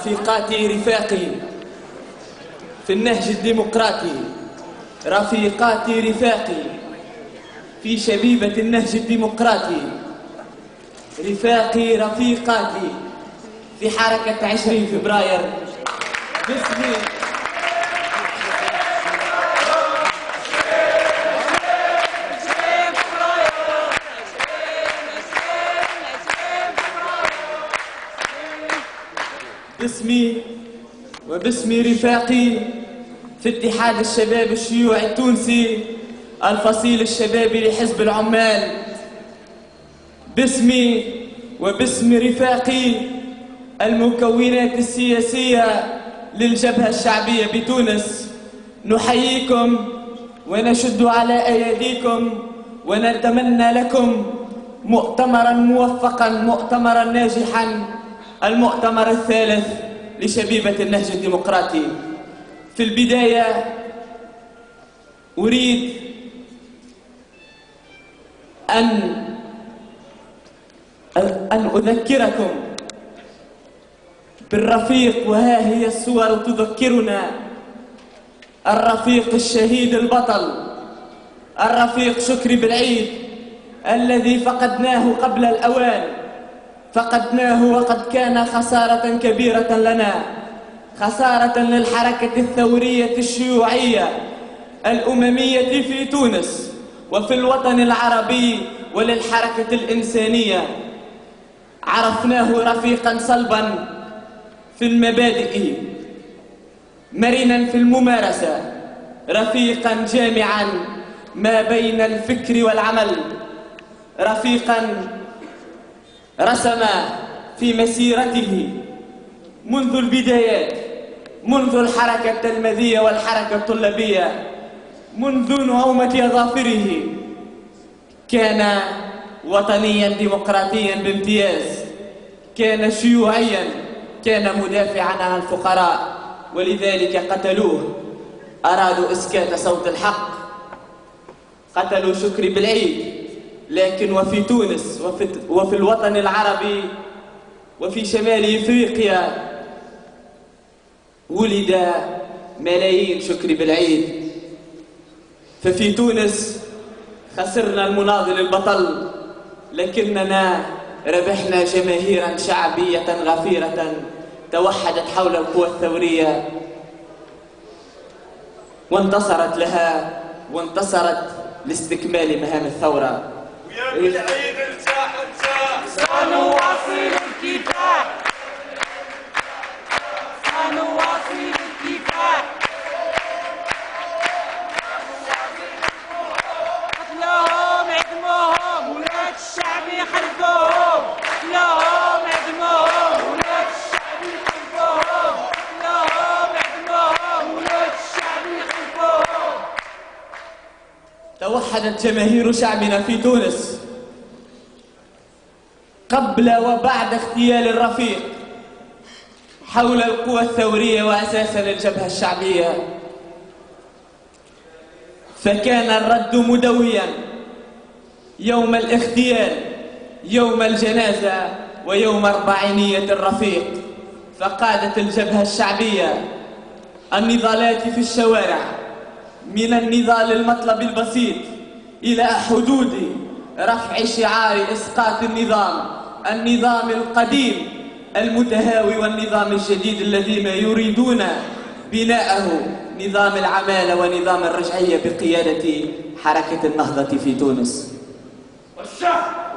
رفيقاتي رفاقي في النهج الديمقراطي، رفيقاتي رفاقي في شبيبة النهج الديمقراطي، رفاقي رفيقاتي في حركة 20 فبراير. باسمي وباسم رفاقي في اتحاد الشباب الشيوعي التونسي الفصيل الشبابي لحزب العمال، باسمي وباسم رفاقي المكونات السياسية للجبهة الشعبية بتونس، نحييكم ونشد على أيديكم ونتمنى لكم مؤتمرا موفقا، مؤتمرا ناجحا، المؤتمر الثالث لشبيبة النهج الديمقراطي. في البداية أريد أن أذكركم بالرفيق، وها هي الصور تذكرنا الرفيق الشهيد البطل، الرفيق شكري بالعيد الذي فقدناه قبل الأوان، فقدناه وقد كان خسارة كبيرة لنا، خسارة للحركة الثورية الشيوعية الأممية في تونس وفي الوطن العربي وللحركة الإنسانية. عرفناه رفيقا صلبا في المبادئ، مرنا في الممارسة، رفيقا جامعا ما بين الفكر والعمل، رفيقا رسم في مسيرته منذ البدايات، منذ الحركة التلمذية والحركة الطلابية، منذ نعومة أظافره، كان وطنيا ديمقراطيا بامتياز، كان شيوعيا، كان مدافعا عن الفقراء، ولذلك قتلوه، أرادوا إسكات صوت الحق، قتلوا شكري بالعيد. لكن وفي تونس وفي الوطن العربي وفي شمال إفريقيا ولد ملايين شكري بالعيد. ففي تونس خسرنا المناضل البطل، لكننا ربحنا جماهيرا شعبية غفيرة توحدت حول القوى الثورية وانتصرت لها، وانتصرت لاستكمال مهام الثورة. ويا بالعيد ارتاح ارتاح، سنواصل الكفاح، سنواصل الكفاح، قتلهم عدمهم ولاد الشعب يحرقوهم، قتلهم عدمهم ولاد الشعب يحرقوهم، قتلهم عدمهم ولاد الشعب يحرقوهم. توحدت جماهير شعبنا في تونس قبل وبعد اغتيال الرفيق حول القوى الثورية وأساسا الجبهة الشعبية، فكان الرد مدويا يوم الاغتيال، يوم الجنازة، ويوم أربعينية الرفيق. فقادت الجبهة الشعبية النضالات في الشوارع، من النضال المطلب البسيط إلى حدود رفع شعار إسقاط النظام القديم المتهاوي والنظام الجديد الذي ما يريدون بناءه نظام العمالة ونظام الرجعية بقيادة حركة النهضة في تونس. والشعب